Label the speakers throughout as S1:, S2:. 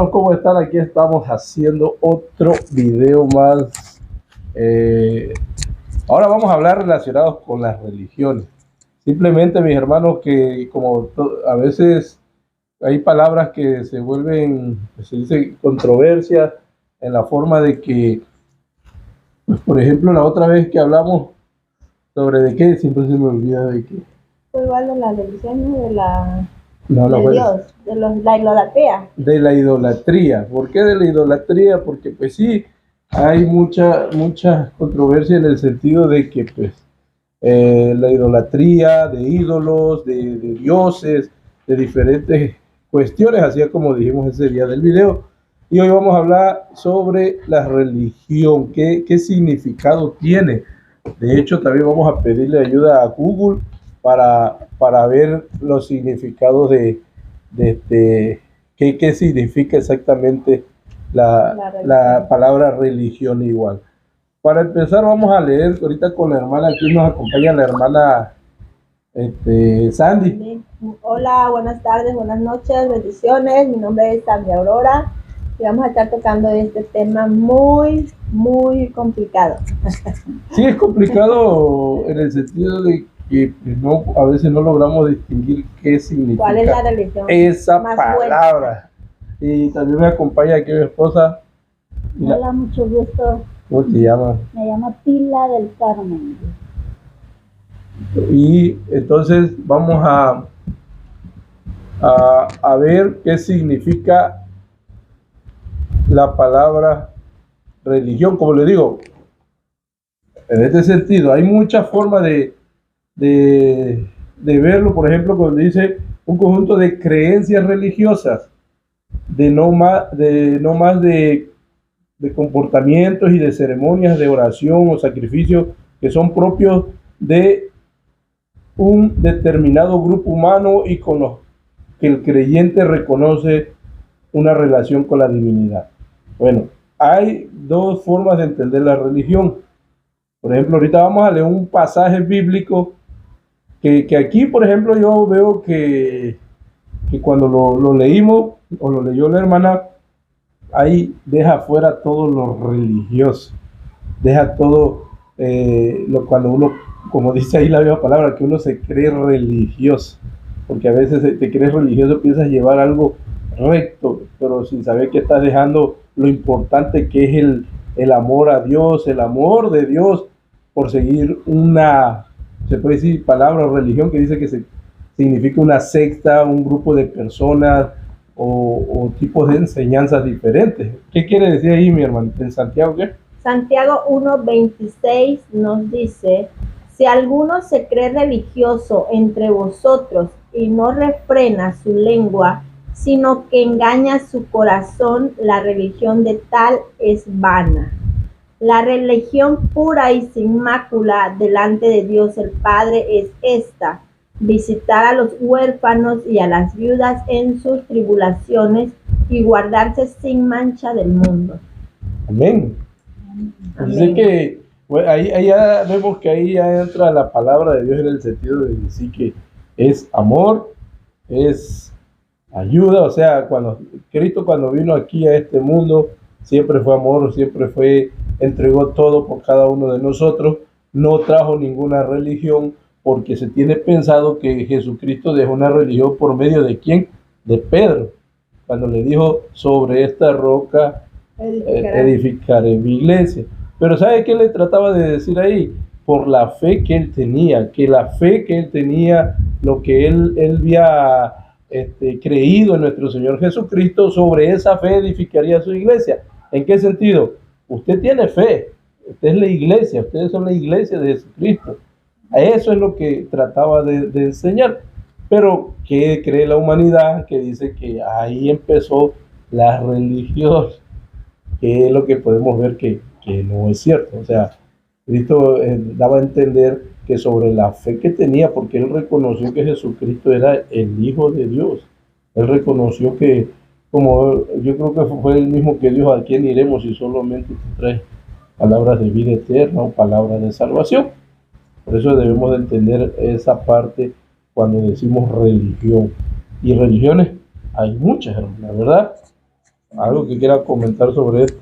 S1: hermanos, ¿cómo están? Aquí estamos haciendo otro video más. Ahora vamos a hablar relacionados con las religiones. Simplemente, mis hermanos, que como a veces hay palabras que se vuelven, se dice, controversias en la forma de que, pues, por ejemplo, la otra vez que hablamos sobre de qué, siempre se me olvida de qué.
S2: Fue igual de la religión, de la
S1: No,
S2: de Dios, la idolatría.
S1: De la idolatría. ¿Por qué de la idolatría? Porque pues sí, hay mucha controversia en el sentido de que pues la idolatría de ídolos, de dioses, de diferentes cuestiones, así como dijimos ese día del video. Y hoy vamos a hablar sobre la religión, qué significado tiene. De hecho, también vamos a pedirle ayuda a Google para ver los significados de qué significa exactamente la palabra religión igual. Para empezar, vamos a leer ahorita con la hermana. Aquí nos acompaña la hermana Sandy.
S2: Hola, buenas tardes, buenas noches, bendiciones. Mi nombre es Sandy Aurora y vamos a estar tocando este tema muy complicado.
S1: Sí, es complicado en el sentido de que no, a veces no logramos distinguir qué significa.
S2: ¿Cuál es la religión?
S1: Esa palabra. Y también me acompaña aquí mi esposa.
S3: Hola, mucho gusto.
S1: ¿Cómo te llamas?
S3: Me llamo Pila del Carmen.
S1: Y entonces vamos a ver qué significa la palabra religión. Como le digo, en este sentido, hay muchas formas de verlo. Por ejemplo, cuando dice un conjunto de creencias religiosas, de no más de comportamientos y de ceremonias de oración o sacrificio que son propios de un determinado grupo humano y con los que el creyente reconoce una relación con la divinidad. Bueno, hay dos formas de entender la religión. Por ejemplo, ahorita vamos a leer un pasaje bíblico que aquí, por ejemplo, yo veo que cuando lo leímos, o lo leyó la hermana, ahí deja fuera todo lo religioso, deja todo, cuando uno, como dice ahí la misma palabra, que uno se cree religioso, porque a veces te crees religioso, piensas llevar algo recto, pero sin saber que estás dejando lo importante que es el amor a Dios, el amor de Dios, por seguir se puede decir palabra o religión que dice que significa una secta, un grupo de personas o tipos de enseñanzas diferentes. ¿Qué quiere decir ahí, mi hermano? ¿En Santiago qué?
S2: Santiago 1:26 nos dice: si alguno se cree religioso entre vosotros y no refrena su lengua, sino que engaña su corazón, la religión de tal es vana. La religión pura y sin mácula delante de Dios el Padre es esta: visitar a los huérfanos y a las viudas en sus tribulaciones y guardarse sin mancha del mundo.
S1: Amén. Así que bueno, ahí ya vemos que ahí ya entra la palabra de Dios en el sentido de decir que es amor, es ayuda. O sea, Cristo cuando vino aquí a este mundo siempre fue amor, siempre entregó todo por cada uno de nosotros, no trajo ninguna religión, porque se tiene pensado que Jesucristo dejó una religión por medio de ¿quién? De Pedro, cuando le dijo: sobre esta roca edificaré mi iglesia. Pero ¿sabe qué le trataba de decir ahí? Por la fe que él tenía, lo que él había creído en nuestro Señor Jesucristo, sobre esa fe edificaría su iglesia. ¿En qué sentido? Usted tiene fe, usted es la iglesia, ustedes son la iglesia de Jesucristo. Eso es lo que trataba de enseñar. Pero ¿qué cree la humanidad? Que dice que ahí empezó la religión, que es lo que podemos ver que no es cierto. O sea, Cristo daba a entender que sobre la fe que tenía, porque él reconoció que Jesucristo era el Hijo de Dios. Él reconoció que, como yo creo que fue el mismo que dijo: ¿a quién iremos si solamente tú traes palabras de vida eterna o palabras de salvación? Por eso debemos de entender esa parte cuando decimos religión. Y religiones hay muchas, la verdad. Algo que quiera comentar sobre esto.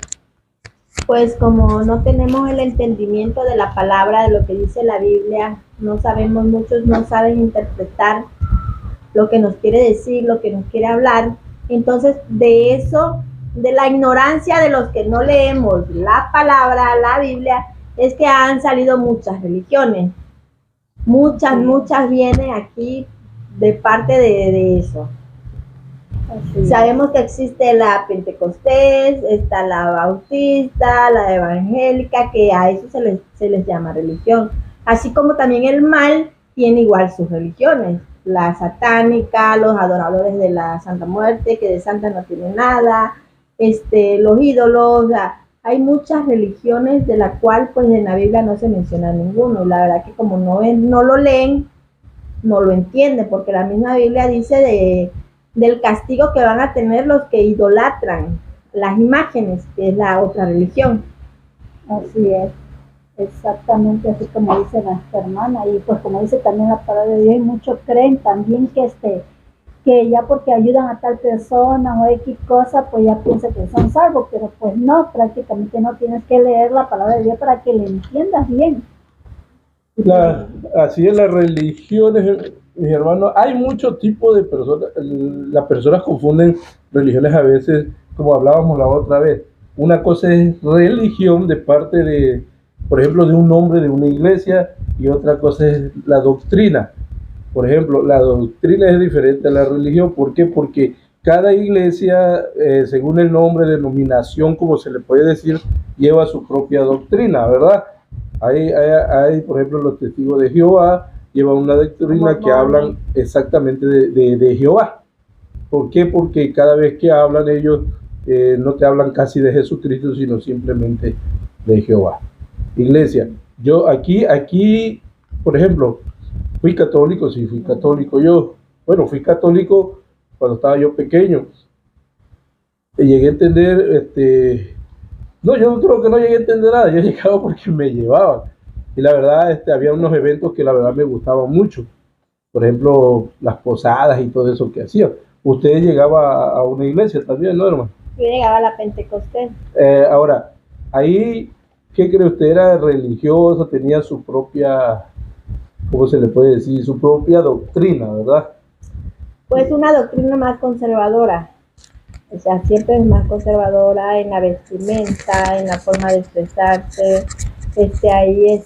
S2: Pues como no tenemos el entendimiento de la palabra, de lo que dice la Biblia, no sabemos, muchos no saben interpretar lo que nos quiere decir, lo que nos quiere hablar. Entonces, de eso, de la ignorancia de los que no leemos la palabra, la Biblia, es que han salido muchas religiones. Muchas vienen aquí de parte de eso. Sabemos que existe la pentecostés, está la bautista, la evangélica, que a eso se les llama religión. Así como también el mal tiene igual sus religiones. La satánica, los adoradores de la Santa Muerte, que de santa no tiene nada, los ídolos, o sea, hay muchas religiones de la cual pues en la Biblia no se menciona ninguno. La verdad que como no lo leen, no lo entienden, porque la misma Biblia dice del castigo que van a tener los que idolatran las imágenes, que es la otra religión.
S3: Así es, exactamente así como dice nuestra hermana. Y pues como dice también la palabra de Dios, muchos creen también que ya porque ayudan a tal persona o X cosa, pues ya piensa que son salvos, pero pues no, prácticamente no, tienes que leer la palabra de Dios para que le entiendas bien.
S1: Así es, las religiones, mis hermanos, hay muchos tipos de personas. Las personas confunden religiones a veces, como hablábamos la otra vez. Una cosa es religión de parte de, por ejemplo, de un hombre de una iglesia, y otra cosa es la doctrina. Por ejemplo, la doctrina es diferente a la religión. ¿Por qué? Porque cada iglesia, según el nombre, denominación, como se le puede decir, lleva su propia doctrina, ¿verdad? Hay, por ejemplo, los testigos de Jehová llevan una doctrina que hablan exactamente de Jehová. ¿Por qué? Porque cada vez que hablan ellos no te hablan casi de Jesucristo, sino simplemente de Jehová. Iglesia, yo aquí, por ejemplo, fui católico, sí, fui católico. Fui católico cuando estaba yo pequeño. Llegué a entender, no, yo creo que no llegué a entender nada, yo llegaba porque me llevaban. Y la verdad, había unos eventos que la verdad me gustaban mucho. Por ejemplo, las posadas y todo eso que hacían. Usted llegaba a una iglesia también, ¿no, hermano?
S2: Yo llegaba a la Pentecostés.
S1: Ahora, ahí, ¿qué cree usted? ¿Era religioso? Tenía su propia, ¿cómo se le puede decir? Su propia doctrina, ¿verdad?
S2: Pues una doctrina más conservadora. O sea, siempre es más conservadora en la vestimenta, en la forma de expresarse. Ahí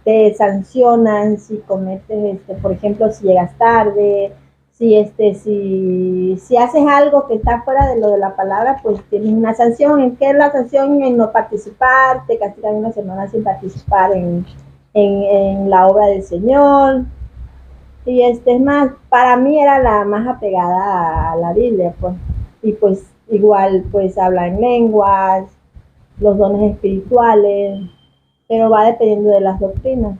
S2: te sancionan si cometes, por ejemplo, si llegas tarde, si haces algo que está fuera de lo de la palabra, pues tienes una sanción. ¿En qué es la sanción? En no participar, te castigan una semana sin participar en la obra del Señor. Y es más, para mí era la más apegada a la Biblia, pues. Y pues igual, pues habla en lenguas, los dones espirituales, pero va dependiendo de las doctrinas.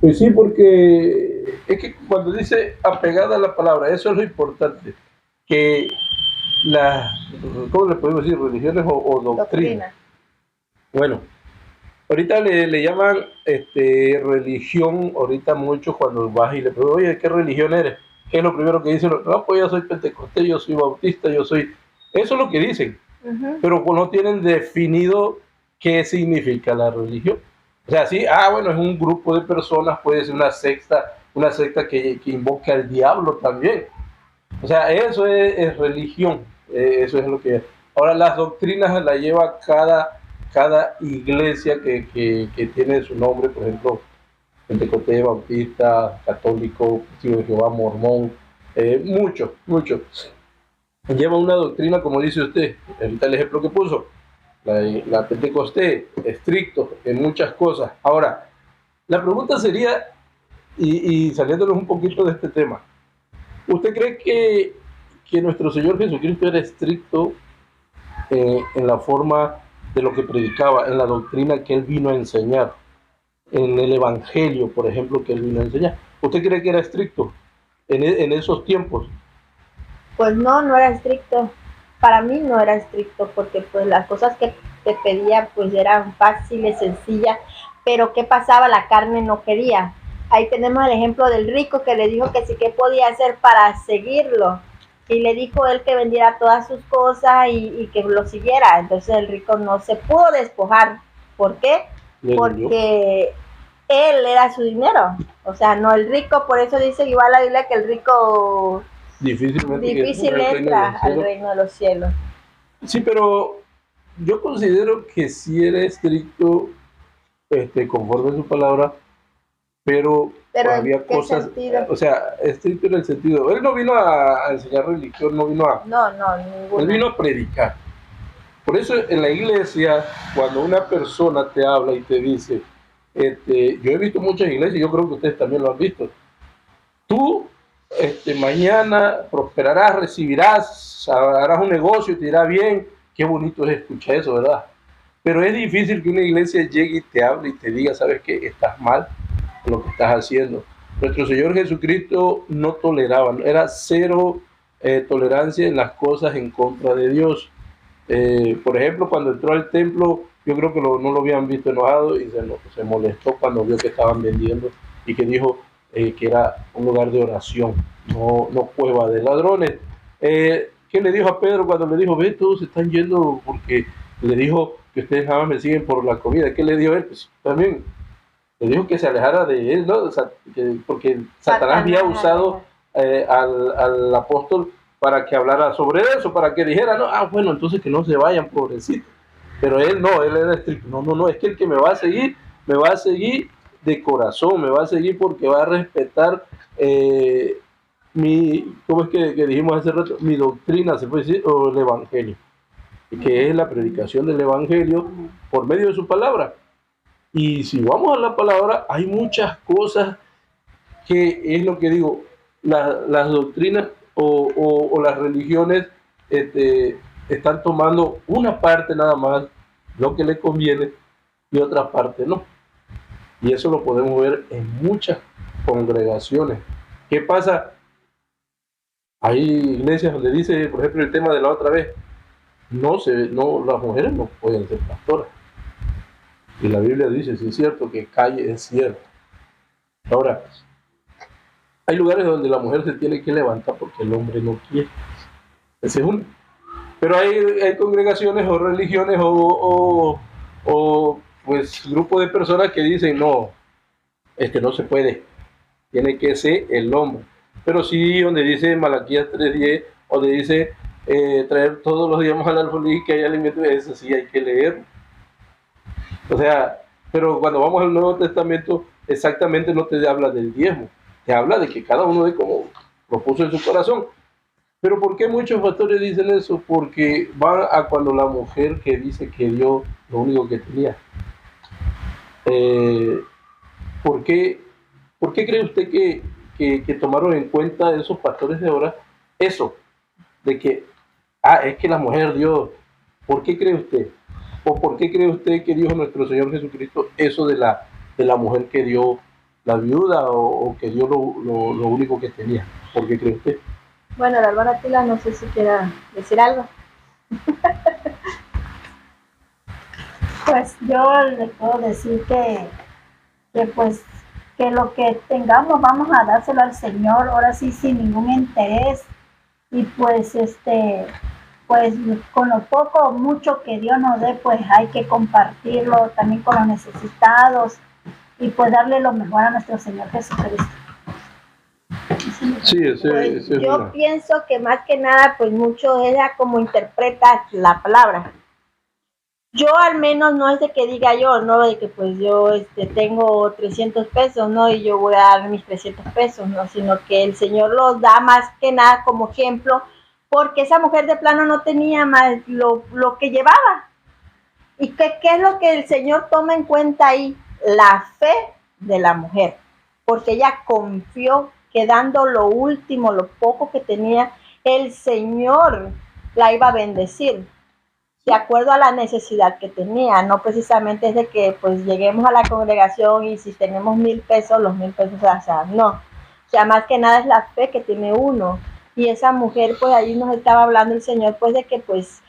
S1: Pues sí, porque es que cuando dice apegada a la palabra, eso es lo importante, que las, ¿cómo le podemos decir? Religiones o doctrinas. Bueno, ahorita le llaman religión, ahorita mucho cuando vas y le preguntas, oye, ¿qué religión eres? ¿Qué es lo primero que dicen? No, pues yo soy pentecostés, yo soy bautista, yo soy... Eso es lo que dicen, pero no tienen definido qué significa la religión. O sea, sí, bueno, es un grupo de personas, puede ser una secta que invoca al diablo también. O sea, eso es religión, eso es lo que es. Ahora, las doctrinas las lleva cada iglesia que tiene su nombre, por ejemplo, Pentecostés, Bautista, Católico, Testigo de Jehová, Mormón, muchos. Lleva una doctrina, como dice usted, ahorita el ejemplo que puso, la Pentecostés, estricto en muchas cosas. Ahora, la pregunta sería, y saliéndonos un poquito de este tema, ¿usted cree que nuestro Señor Jesucristo era estricto en la forma de lo que predicaba, en la doctrina que Él vino a enseñar, en el Evangelio, por ejemplo, que Él vino a enseñar? ¿Usted cree que era estricto en esos tiempos?
S2: Pues no era estricto. Para mí no era estricto, porque pues las cosas que te pedía pues eran fáciles, sencillas, pero ¿qué pasaba? La carne no quería. Ahí tenemos el ejemplo del rico que le dijo que sí que podía hacer para seguirlo. y le dijo él que vendiera todas sus cosas y que lo siguiera. Entonces el rico no se pudo despojar. ¿Por qué? Porque él era su dinero. O sea, no el rico, por eso dice igual la Biblia que el rico difícil entra al reino de los cielos.
S1: Sí, pero yo considero que sí era estricto, conforme a su palabra, pero había cosas, sentido? O sea, estricto en el sentido, él no vino a enseñar religión, no vino a...
S2: No, ninguna.
S1: Él vino a predicar. Por eso en la iglesia, cuando una persona te habla y te dice, yo he visto muchas iglesias, yo creo que ustedes también lo han visto, tú mañana prosperarás, recibirás, harás un negocio, te irá bien, qué bonito es escuchar eso, ¿verdad? Pero es difícil que una iglesia llegue y te hable y te diga, ¿sabes qué? Estás mal en lo que estás haciendo. Nuestro Señor Jesucristo no toleraba, era cero tolerancia en las cosas en contra de Dios. Por ejemplo, cuando entró al templo, yo creo que no lo habían visto enojado y se molestó cuando vio que estaban vendiendo y que dijo que era un lugar de oración, no cueva de ladrones. ¿Qué le dijo a Pedro cuando le dijo, ve, todos se están yendo? Porque le dijo que ustedes nada más me siguen por la comida. ¿Qué le dijo él? Pues también le dijo que se alejara de él, ¿no? O sea, porque Satanás había usado al apóstol para que hablara sobre eso, para que dijera, no, bueno, entonces que no se vayan, pobrecito. Pero él no, él era estricto. No, es que el que me va a seguir de corazón, me va a seguir porque va a respetar ¿cómo es que dijimos hace rato? Mi doctrina, se puede decir, o el evangelio, que es la predicación del evangelio por medio de su palabra. Y si vamos a la palabra, hay muchas cosas que es lo que digo, las doctrinas o las religiones están tomando una parte nada más, lo que le conviene, y otra parte no. Y eso lo podemos ver en muchas congregaciones. ¿Qué pasa? Hay iglesias donde dice, por ejemplo, el tema de la otra vez, las mujeres no pueden ser pastoras. Y la Biblia dice, sí es cierto, que calle es cierto. Ahora, hay lugares donde la mujer se tiene que levantar porque el hombre no quiere. Ese es uno. Pero hay congregaciones o religiones o pues grupos de personas que dicen, no se puede, tiene que ser el hombre. Pero sí, donde dice Malaquías 3:10, donde dice traer todos los días al alfolí y que haya alimento, eso sí hay que leer. O sea, pero cuando vamos al Nuevo Testamento, exactamente no te habla del diezmo, te habla de que cada uno de como lo puso en su corazón. Pero ¿por qué muchos pastores dicen eso? Porque van a cuando la mujer que dice que dio lo único que tenía. ¿Por qué cree usted que tomaron en cuenta esos pastores de ahora eso? De que, es que la mujer dio. ¿Por qué cree usted? ¿O por qué cree usted que dijo nuestro Señor Jesucristo eso de la mujer que dio la viuda o que dio lo único que tenía? ¿Por qué cree usted?
S2: Bueno, la hermana Tila, no sé si quiera decir algo.
S3: Pues yo le puedo decir que lo que tengamos vamos a dárselo al Señor, ahora sí sin ningún interés, y pues pues con lo poco o mucho que Dios nos dé, pues hay que compartirlo también con los necesitados y pues darle lo mejor a nuestro Señor Jesucristo.
S1: Sí,
S2: pues yo pienso que más que nada, pues mucho era como interpreta la palabra. Yo al menos no es de que diga yo, no de que pues yo tengo 300 pesos, ¿no? Y yo voy a dar mis 300 pesos, ¿no? Sino que el Señor los da más que nada como ejemplo, porque esa mujer de plano no tenía más lo que llevaba. ¿Y qué es lo que el Señor toma en cuenta ahí? La fe de la mujer, porque ella confió que dando lo último, lo poco que tenía, el Señor la iba a bendecir de acuerdo a la necesidad que tenía. No precisamente es de que pues lleguemos a la congregación y si tenemos 1,000 pesos, los 1,000 pesos, o sea, no. O sea, más que nada es la fe que tiene uno. Y esa mujer, pues ahí nos estaba hablando el Señor, pues de que pues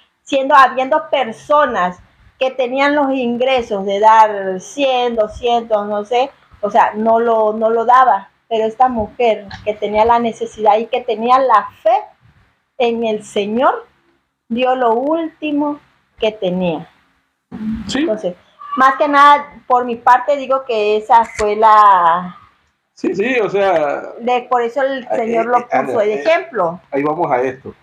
S2: habiendo personas que tenían los ingresos de dar 100, 200, no sé, o sea, no lo daba. Pero esta mujer que tenía la necesidad y que tenía la fe, en el Señor dio lo último que tenía.
S1: Sí,
S2: Entonces, más que nada, por mi parte digo que esa fue la...
S1: sí, o sea,
S2: por eso el Señor lo puso de ejemplo.
S1: ahí vamos a esto.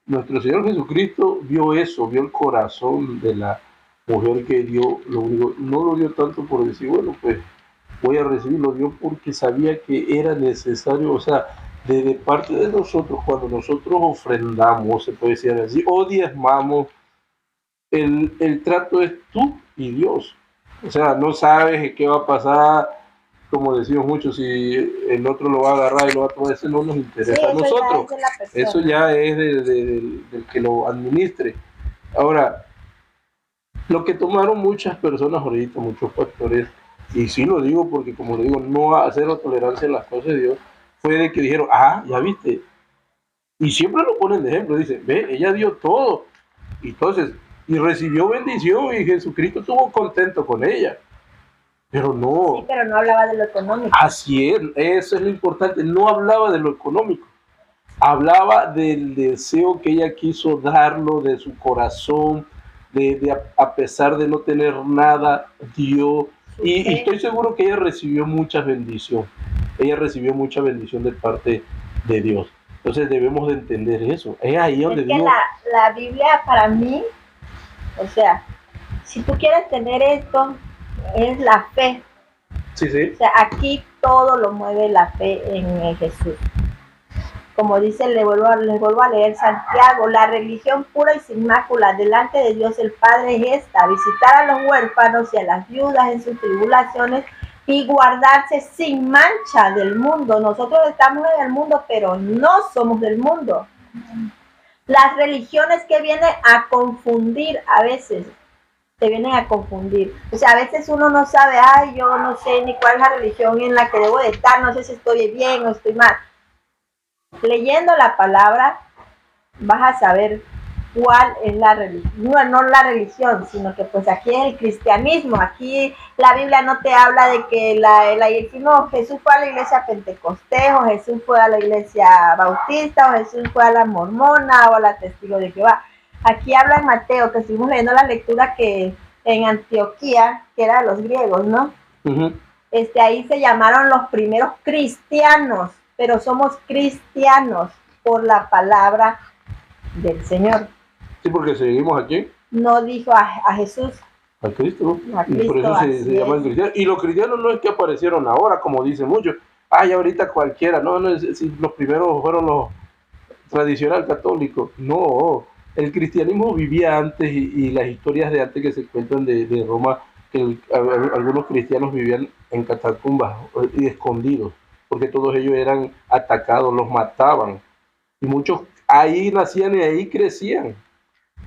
S1: Nuestro Señor Jesucristo vio eso, vio el corazón de la mujer que dio lo único, no lo dio tanto por decir, bueno, pues voy a recibir, lo dio porque sabía que era necesario, o sea, de parte de nosotros, cuando nosotros ofrendamos, se puede decir así, o diezmamos, el trato es tú y Dios. O sea, no sabes qué va a pasar, como decimos muchos, si el otro lo va a agarrar y lo va a tomar, eso no nos interesa a nosotros. Eso ya es del que lo administre. Ahora, lo que tomaron muchas personas ahorita, muchos pastores, y sí lo digo porque como le digo, no hacer la tolerancia en las cosas de Dios, fue de que dijeron, ya viste, y siempre lo ponen de ejemplo, dicen, ve, ella dio todo, entonces, y recibió bendición y Jesucristo estuvo contento con ella. Pero no.
S2: Sí, pero no hablaba de lo económico.
S1: Así es, eso es lo importante. No hablaba de lo económico. Hablaba del deseo que ella quiso darlo, de su corazón, a pesar de no tener nada, dio. Y estoy seguro que ella recibió mucha bendición. Ella recibió mucha bendición de parte de Dios. Entonces debemos de entender eso. Es ahí donde
S2: es que la Biblia para mí, o sea, si tú quieres tener esto, es la fe.
S1: Sí, sí.
S2: O sea, aquí todo lo mueve la fe en Jesús. Como dice, les vuelvo a leer Santiago, la religión pura y sin mácula delante de Dios el Padre es esta, visitar a los huérfanos y a las viudas en sus tribulaciones y guardarse sin mancha del mundo. Nosotros estamos en el mundo, pero no somos del mundo. Las religiones que vienen a confundir a veces, te vienen a confundir. O sea, a veces uno no sabe, yo no sé ni cuál es la religión en la que debo de estar, no sé si estoy bien o estoy mal. Leyendo la palabra vas a saber cuál es la religión, no la religión, sino que pues aquí es el cristianismo. Aquí la Biblia no te habla de que no, Jesús fue a la iglesia pentecostés, o Jesús fue a la iglesia bautista, o Jesús fue a la mormona, o a la testigo de Jehová. Aquí habla en Mateo, que estuvimos leyendo la lectura que en Antioquía, que era de los griegos, ¿no?
S1: Uh-huh.
S2: Ahí se llamaron los primeros cristianos, pero somos cristianos por la palabra del Señor.
S1: Sí, porque seguimos aquí.
S2: No dijo a Jesús.
S1: A Cristo.
S2: A Cristo,
S1: y por eso se llaman cristianos. Y los cristianos no es que aparecieron ahora, como dicen muchos. Ahorita cualquiera. No, si los primeros fueron los tradicional católicos. No, el cristianismo vivía antes y las historias de antes que se cuentan de Roma, que algunos cristianos vivían en catacumbas y escondidos, porque todos ellos eran atacados, los mataban. Y muchos ahí nacían y ahí crecían,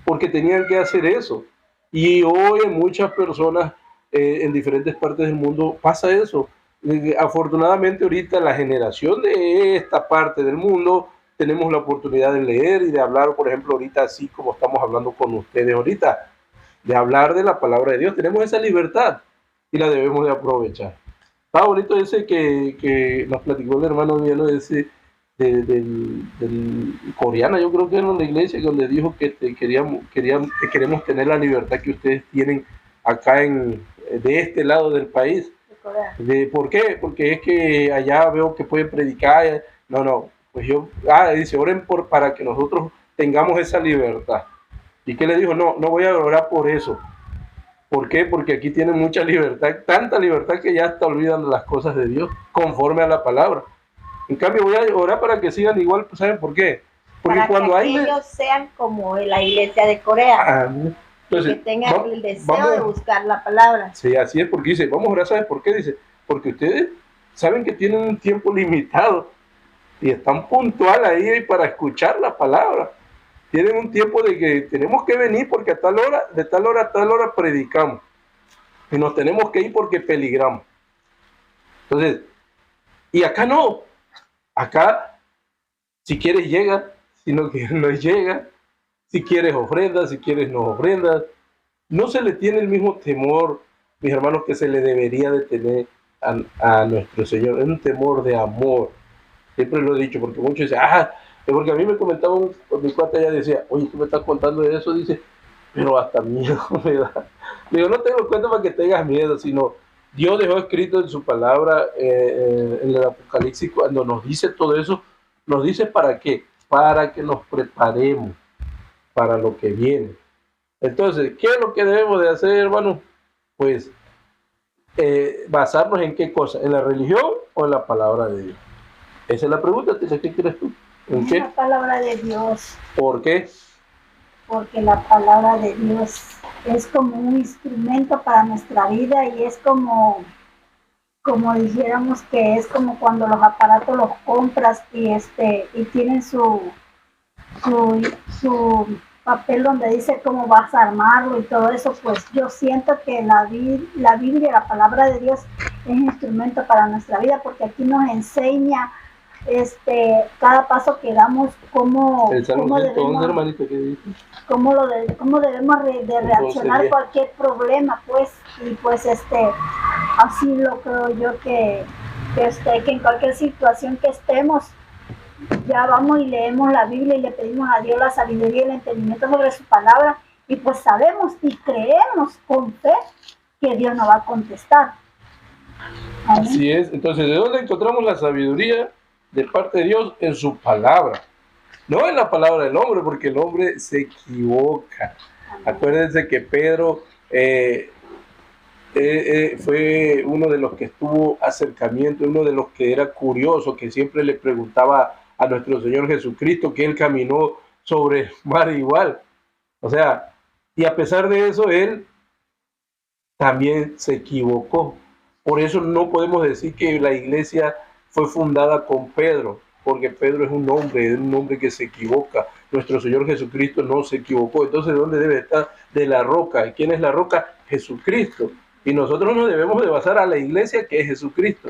S1: porque tenían que hacer eso. Y hoy en muchas personas en diferentes partes del mundo pasa eso. Afortunadamente ahorita la generación de esta parte del mundo tenemos la oportunidad de leer y de hablar, por ejemplo, ahorita así como estamos hablando con ustedes ahorita, de hablar de la palabra de Dios. Tenemos esa libertad y la debemos de aprovechar. Está bonito ese que nos platicó el hermano Viano, ese del coreana, yo creo que era en la iglesia, donde dijo que queremos tener la libertad que ustedes tienen acá de este lado del país. ¿Por qué? Porque es que allá veo que pueden predicar. No, pues dice, oren para que nosotros tengamos esa libertad. ¿Y qué le dijo? No voy a orar por eso. ¿Por qué? Porque aquí tienen mucha libertad, tanta libertad que ya hasta olvidan las cosas de Dios, conforme a la palabra. En cambio, voy a orar para que sigan igual, ¿saben por qué? Porque
S2: para
S1: cuando
S2: que ellos sean como la iglesia de Corea. Entonces, que tengan el deseo de buscar la palabra.
S1: Sí, así es, porque dice, vamos a orar, ¿sabes por qué? Dice, porque ustedes saben que tienen un tiempo limitado y están puntual ahí para escuchar la palabra. Tienen un tiempo de que tenemos que venir porque de tal hora a tal hora predicamos. Y nos tenemos que ir porque peligramos. Entonces, y acá no. Acá, si quieres llega, si no quieres no llega. Si quieres ofrendas, si quieres no ofrendas. No se le tiene el mismo temor, mis hermanos, que se le debería de tener a nuestro Señor. Es un temor de amor. Siempre lo he dicho, porque muchos dicen, Porque a mí me comentaba mi cuate, ella decía, oye, tú me estás contando de eso, dice, pero hasta miedo me da. Le digo, no te lo cuento para que tengas miedo, sino Dios dejó escrito en su palabra, en el Apocalipsis, cuando nos dice todo eso, nos dice para qué, para que nos preparemos para lo que viene. Entonces, ¿qué es lo que debemos de hacer, hermano? Pues basarnos en qué cosa, en la religión o en la palabra de Dios. Esa es la pregunta, ¿qué crees tú? ¿En qué?
S3: La palabra de Dios,
S1: ¿Por qué?
S3: porque la palabra de Dios es como un instrumento para nuestra vida y es como dijéramos que es como cuando los aparatos los compras y tienen su papel donde dice cómo vas a armarlo y todo eso. Pues yo siento que la Biblia, la palabra de Dios, es un instrumento para nuestra vida, porque aquí nos enseña cada paso que damos, cómo debemos,
S1: hermanito, ¿qué dice?
S3: cómo debemos de reaccionar cualquier problema, pues. Y pues así lo creo yo que en cualquier situación que estemos, ya vamos y leemos la Biblia y le pedimos a Dios la sabiduría y el entendimiento sobre su palabra, y pues sabemos y creemos con fe que Dios nos va a contestar.
S1: Amén. Así es. Entonces, ¿de dónde encontramos la sabiduría? De parte de Dios, en su palabra, no en la palabra del hombre, porque el hombre se equivoca. Amén. Acuérdense que Pedro fue uno de los que estuvo acercamiento, uno de los que era curioso, que siempre le preguntaba a nuestro Señor Jesucristo, que él caminó sobre el mar igual. O sea, y a pesar de eso, él también se equivocó. Por eso no podemos decir que la iglesia fue fundada con Pedro, porque Pedro es un hombre que se equivoca. Nuestro Señor Jesucristo no se equivocó. Entonces, ¿dónde debe estar? De la roca. ¿Quién es la roca? Jesucristo. Y nosotros nos debemos de basar a la iglesia, que es Jesucristo.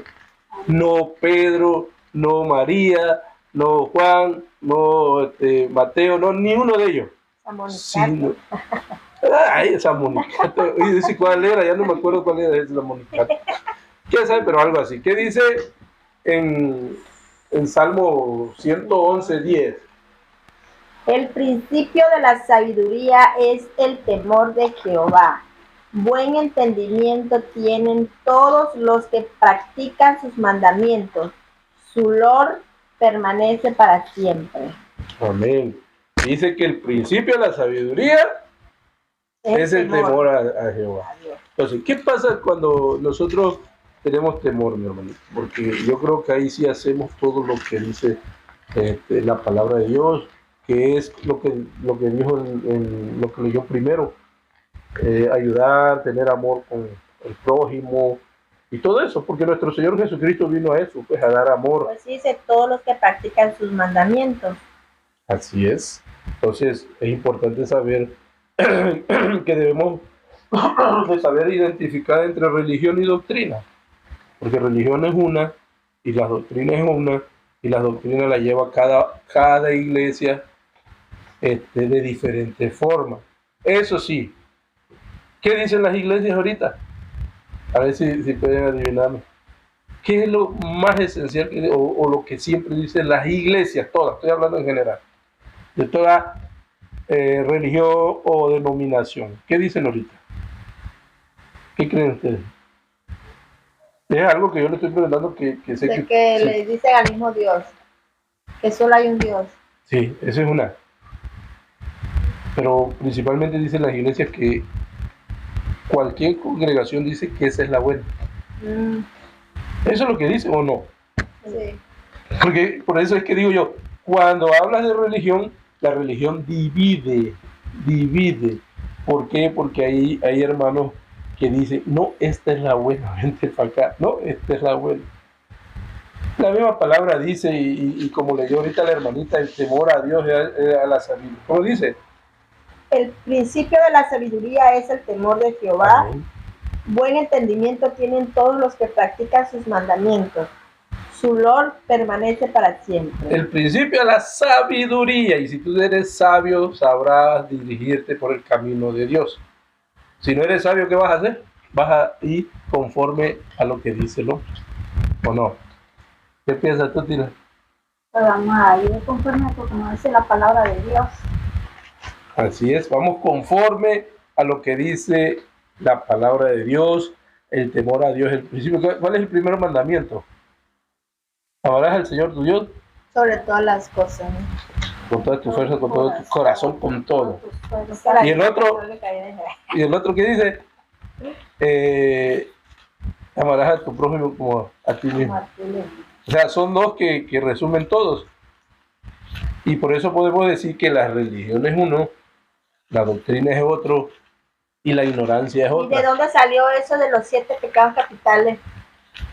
S1: No Pedro, no María, no Juan, no Mateo, no ni uno de ellos. Sino, ay, esa Monicato. Y dice cuál era, ya no me acuerdo cuál era esa Monicato. ¿Quién sabe? Pero algo así. ¿Qué dice en Salmo 111:10?
S2: El principio de la sabiduría es el temor de Jehová. Buen entendimiento tienen todos los que practican sus mandamientos. Su lor permanece para siempre.
S1: Amén. Dice que el principio de la sabiduría es el temor a Jehová. Entonces, ¿qué pasa cuando nosotros tenemos temor, mi hermano? Porque yo creo que ahí sí hacemos todo lo que dice la palabra de Dios, que es lo que dijo en lo que leyó primero. Ayudar, tener amor con el prójimo y todo eso, porque nuestro Señor Jesucristo vino a eso, pues a dar amor.
S2: Pues dice todos los que practican sus mandamientos.
S1: Así es. Entonces es importante saber que debemos de saber identificar entre religión y doctrina, porque religión es una y la doctrina es una, y la doctrina la lleva cada iglesia de diferente forma. Eso sí, ¿qué dicen las iglesias ahorita? A ver si pueden adivinarme. ¿Qué es lo más esencial o lo que siempre dicen las iglesias, todas? Estoy hablando en general, de toda religión o denominación. ¿Qué dicen ahorita? ¿Qué creen ustedes? Es algo que yo le estoy preguntando que sé
S2: que sí. Le dicen al mismo Dios, que solo hay un Dios.
S1: Sí, esa es una. Pero principalmente dicen las iglesias que cualquier congregación dice que esa es la buena. ¿Eso es lo que dice o no?
S2: Sí.
S1: Porque por eso es que digo yo, cuando hablas de religión, la religión divide. ¿Por qué? Porque hay hermanos que dicen, no, esta es la buena, vente para acá, no, esta es la buena. La misma palabra dice, y como leyó ahorita la hermanita, el temor a Dios a la sabiduría. ¿Cómo dice?
S2: El principio de la sabiduría es el temor de Jehová.
S1: Amén.
S2: Buen entendimiento tienen todos los que practican sus mandamientos. Su lor permanece para siempre.
S1: El principio de la sabiduría, y si tú eres sabio, sabrás dirigirte por el camino de Dios. Si no eres sabio, ¿qué vas a hacer? Vas a ir conforme a lo que dice el hombre, ¿o no? ¿Qué piensas tú, Tina?
S3: Pues vamos a ir conforme a como dice la palabra de Dios.
S1: Así es, vamos conforme a lo que dice la palabra de Dios, el temor a Dios. El principio, ¿cuál es el primer mandamiento? Amarás al Señor tu Dios
S2: Sobre todas las cosas.
S1: con toda tu fuerza, con todo tu corazón, con todo. Y el otro que dice, amarás a tu prójimo como a ti mismo. O sea, son dos que resumen todos. Y por eso podemos decir que la religión es uno, la doctrina es otro y la ignorancia es
S2: ¿Y
S1: otra.
S2: de dónde salió eso de los 7 pecados capitales?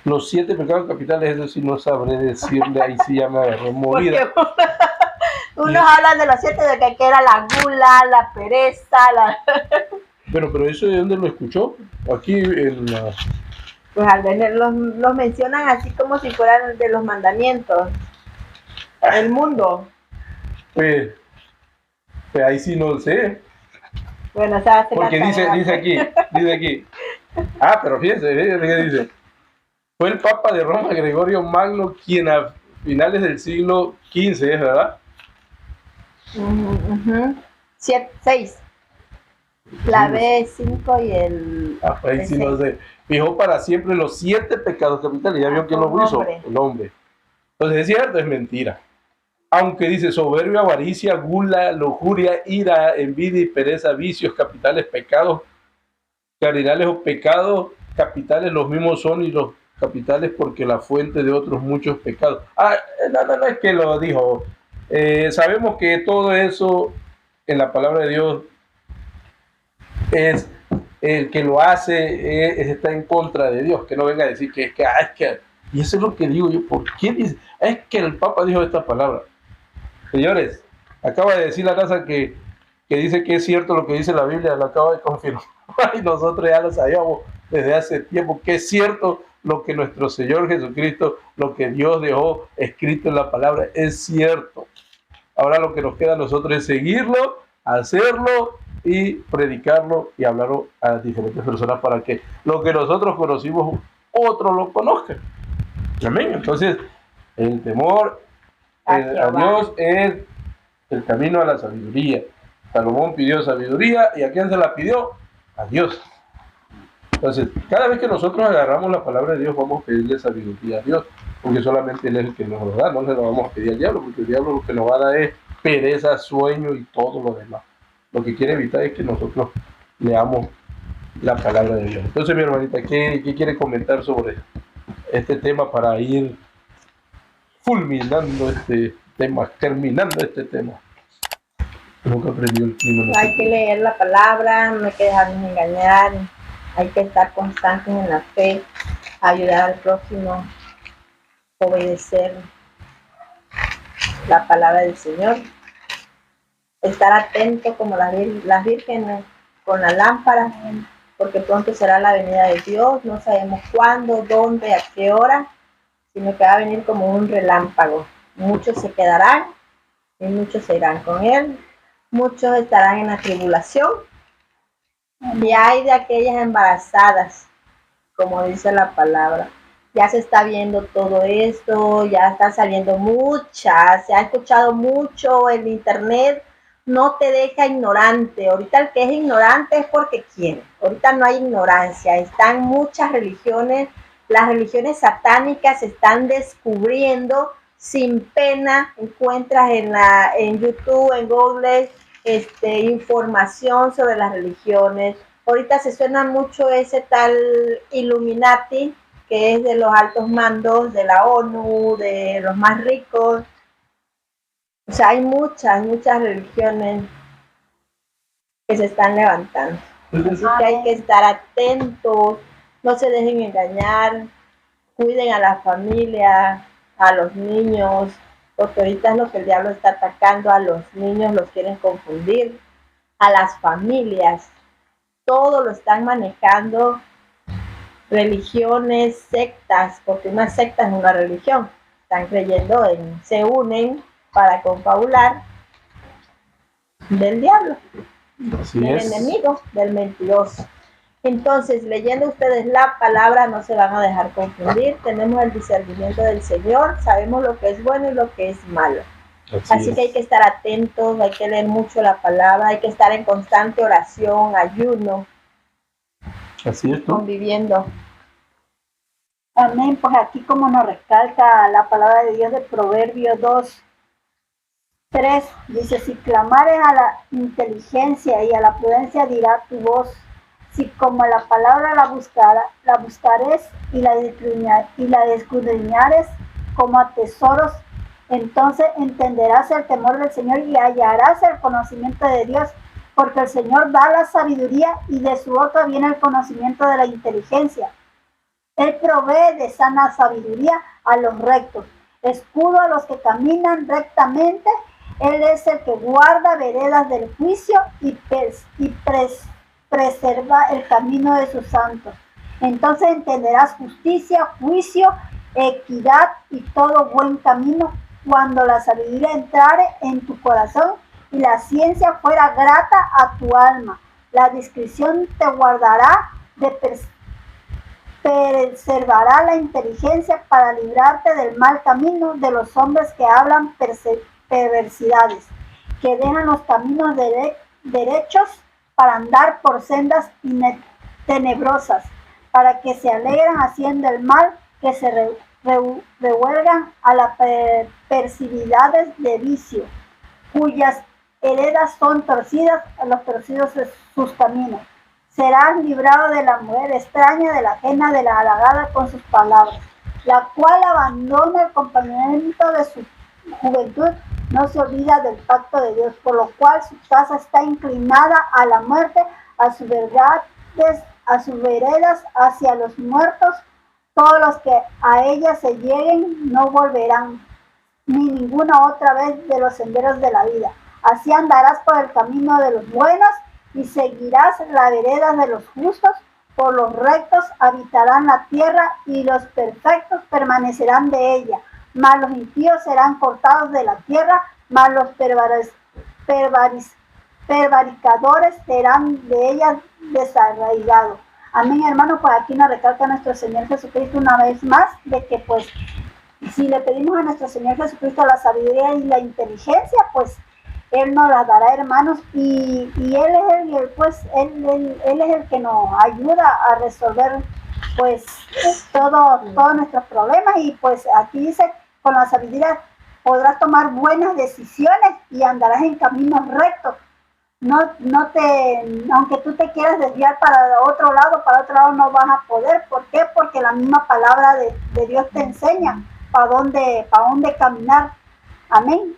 S1: Los 7 pecados capitales, eso sí no sabré decirle, ahí sí ya me agarró movida.
S2: Porque unos hablan de los 7 de que era la gula, la pereza, la...
S1: Pero eso ¿de dónde lo escuchó? Aquí en la...
S2: Pues al ver, los mencionan así como si fueran de los mandamientos. El mundo.
S1: Pues ahí sí no sé.
S2: Bueno, o sea,
S1: Porque dice aquí. Ah, pero fíjense qué dice. Fue el Papa de Roma, Gregorio Magno, quien a finales del siglo XV, ¿es verdad?
S2: 6. La B5 y el...
S1: Ahí sí no sé. Fijó para siempre los 7 pecados capitales. Ya vio quién lo hizo. El hombre. Entonces es cierto, es mentira. Aunque dice soberbia, avaricia, gula, lujuria, ira, envidia y pereza, vicios capitales, pecados cardinales o pecados capitales, los mismos son y los capitales porque la fuente de otros muchos pecados. No es que lo dijo. Sabemos que todo eso en la palabra de Dios es el que lo hace, está en contra de Dios. Que no venga a decir que y eso es lo que digo yo. ¿Por qué dice? Es que el Papa dijo esta palabra. Señores, acaba de decir la raza que dice que es cierto lo que dice la Biblia, lo acaba de confirmar y nosotros ya lo sabíamos desde hace tiempo, que es cierto lo que nuestro Señor Jesucristo, lo que Dios dejó escrito en la palabra, es cierto. Ahora lo que nos queda a nosotros es seguirlo, hacerlo y predicarlo y hablarlo a diferentes personas para que lo que nosotros conocimos, otros lo conozcan. Amén. Entonces, el temor a Dios es el camino a la sabiduría. Salomón pidió sabiduría, ¿y a quién se la pidió? A Dios. Entonces, cada vez que nosotros agarramos la palabra de Dios, vamos a pedirle sabiduría a Dios, porque solamente Él es el que nos lo da, no se lo vamos a pedir al diablo, porque el diablo lo que nos va a dar es pereza, sueño y todo lo demás. Lo que quiere evitar es que nosotros leamos la palabra de Dios. Entonces, mi hermanita, ¿qué quiere comentar sobre este tema para ir fulminando este tema, terminando este tema? Nunca aprendió el clima.
S2: Hay que leer la palabra, no hay que dejarnos engañar, hay que estar constantes en la fe, ayudar al prójimo, obedecer la palabra del Señor, estar atento como las vírgenes con la lámpara, porque pronto será la venida de Dios, no sabemos cuándo, dónde, a qué hora, sino que va a venir como un relámpago. Muchos se quedarán y muchos se irán con Él. Muchos estarán en la tribulación y hay de aquellas embarazadas, como dice la palabra. Ya se está viendo todo esto, ya están saliendo muchas, se ha escuchado mucho en internet. No te deja ignorante. Ahorita el que es ignorante es porque quiere. Ahorita no hay ignorancia. Están muchas religiones, las religiones satánicas se están descubriendo sin pena. Encuentras en YouTube, en Google, información sobre las religiones. Ahorita se suena mucho ese tal Illuminati, que es de los altos mandos de la ONU, de los más ricos. O sea, hay muchas religiones que se están levantando. Así que hay que estar atentos, no se dejen engañar, cuiden a la familia, a los niños, porque ahorita es lo que el diablo está atacando, a los niños los quieren confundir, a las familias, todo lo están manejando religiones, sectas, porque una secta es una religión, están creyendo se unen para confabular del diablo, del enemigo, del mentiroso. Entonces, leyendo ustedes la palabra, no se van a dejar confundir. Tenemos el discernimiento del Señor, sabemos lo que es bueno y lo que es malo. Así que hay que estar atentos, hay que leer mucho la palabra, hay que estar en constante oración, ayuno.
S1: Así es, ¿no?
S2: Conviviendo.
S3: Amén. Pues aquí como nos recalca la palabra de Dios de Proverbios 2:3, dice: si clamares a la inteligencia y a la prudencia, dirá tu voz. Si como la palabra la buscares y la escudriñares como a tesoros, entonces entenderás el temor del Señor y hallarás el conocimiento de Dios, porque el Señor da la sabiduría y de su boca viene el conocimiento de la inteligencia. Él provee de sana sabiduría a los rectos, escudo a los que caminan rectamente. Él es el que guarda veredas del juicio y preserva el camino de sus santos. Entonces entenderás justicia, juicio, equidad y todo buen camino, cuando la sabiduría entrare en tu corazón y la ciencia fuera grata a tu alma. La discreción te guardará, preservará la inteligencia para librarte del mal camino de los hombres que hablan perversidades, que dejan los caminos derechos para andar por sendas tenebrosas, para que se alegran haciendo el mal, que se rehuelgan a las perversidades de vicio, cuyas heredas son torcidas, a los torcidos de sus caminos. Serás librado de la mujer extraña, de la ajena, de la halagada con sus palabras, la cual abandona el compañero de su juventud, no se olvida del pacto de Dios, por lo cual su casa está inclinada a la muerte, a sus veredas hacia los muertos. Todos los que a ella se lleguen no volverán, ni ninguna otra vez de los senderos de la vida. Así andarás por el camino de los buenos y seguirás la vereda de los justos. Por los rectos habitarán la tierra y los perfectos permanecerán de ella. Mas los impíos serán cortados de la tierra, mas los prevaricadores serán de ella desarraigados. Amén, hermano. Pues aquí nos recalca nuestro Señor Jesucristo una vez más de que pues si le pedimos a nuestro Señor Jesucristo la sabiduría y la inteligencia, pues Él nos la dará, hermanos, y Él es el que nos ayuda a resolver pues todos nuestros problemas. Y pues aquí dice, con la sabiduría podrás tomar buenas decisiones y andarás en caminos rectos. Aunque tú te quieras desviar para otro lado no vas a poder. ¿Por qué? Porque la misma palabra de Dios te enseña para dónde caminar. Amén.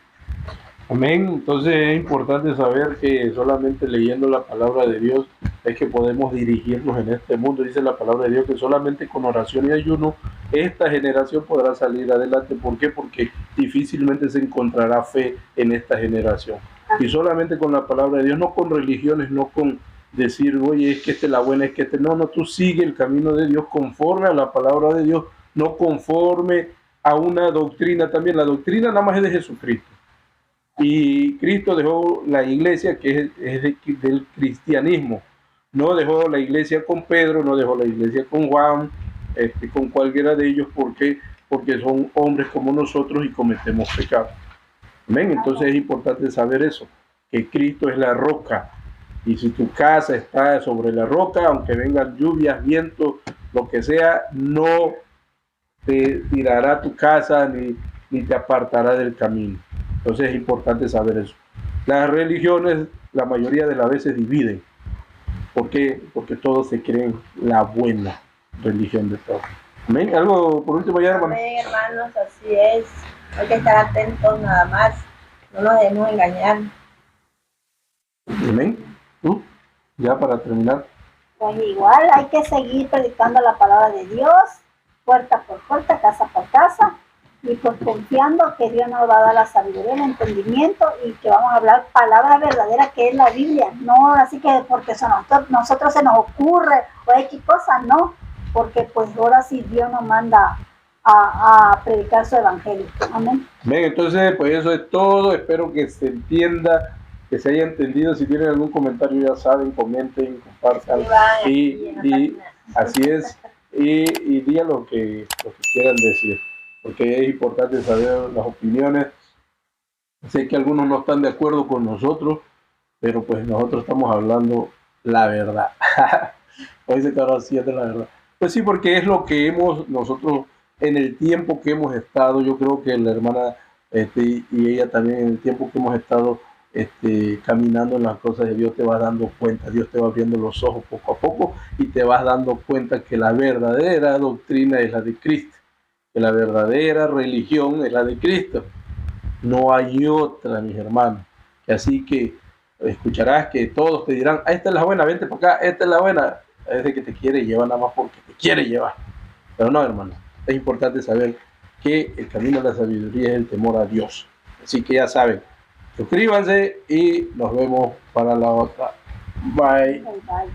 S1: Amén. Entonces es importante saber que solamente leyendo la palabra de Dios es que podemos dirigirnos en este mundo. Dice la palabra de Dios que solamente con oración y ayuno esta generación podrá salir adelante. ¿Por qué? Porque difícilmente se encontrará fe en esta generación. Y solamente con la palabra de Dios, no con religiones, no con decir, oye, es que esta es la buena, es que no, tú sigue el camino de Dios conforme a la palabra de Dios, no conforme a una doctrina también. La doctrina nada más es de Jesucristo. Y Cristo dejó la iglesia que es del cristianismo. No dejó la iglesia con Pedro, no dejó la iglesia con Juan, con cualquiera de ellos, porque son hombres como nosotros y cometemos pecado. Amén. Entonces es importante saber eso, que Cristo es la roca. Y si tu casa está sobre la roca, aunque vengan lluvias, vientos, lo que sea, no te tirará tu casa ni te apartará del camino. Entonces es importante saber eso. Las religiones la mayoría de las veces dividen. ¿Por qué? Porque todos se creen la buena religión de todos. Amén. ¿Algo por último ya, hermano?
S2: Amén, hermanos, así es. Hay que estar atentos nada más. No nos debemos engañar.
S1: Amén. Ya para terminar.
S3: Pues igual hay que seguir predicando la palabra de Dios, puerta por puerta, casa por casa, y pues confiando que Dios nos va a dar la sabiduría, el entendimiento, y que vamos a hablar palabra verdadera que es la Biblia. No así que porque nosotros se nos ocurre o X cosa, no, porque pues ahora sí Dios nos manda a predicar su evangelio. Amén.
S1: Bien, entonces pues eso es todo. Espero que se entienda que se haya entendido. Si tienen algún comentario, ya saben, comenten, compartan. Y así es. Y digan lo que quieran decir, porque es importante saber las opiniones. Sé que algunos no están de acuerdo con nosotros, pero pues nosotros estamos hablando la verdad. Hoy se quedó así de la verdad. Pues sí, porque es lo que hemos nosotros en el tiempo que hemos estado. Yo creo que la hermana y ella también, en el tiempo que hemos estado caminando en las cosas de Dios, te vas dando cuenta. Dios te va abriendo los ojos poco a poco y te vas dando cuenta que la verdadera doctrina es la de Cristo, que la verdadera religión es la de Cristo. No hay otra, mis hermanos. Así que escucharás que todos te dirán, esta es la buena, vente para acá, esta es la buena. Es de que te quiere llevar nada más porque te quiere llevar. Pero no, hermano, es importante saber que el camino de la sabiduría es el temor a Dios. Así que ya saben, suscríbanse y nos vemos para la otra. Bye.
S3: Bye.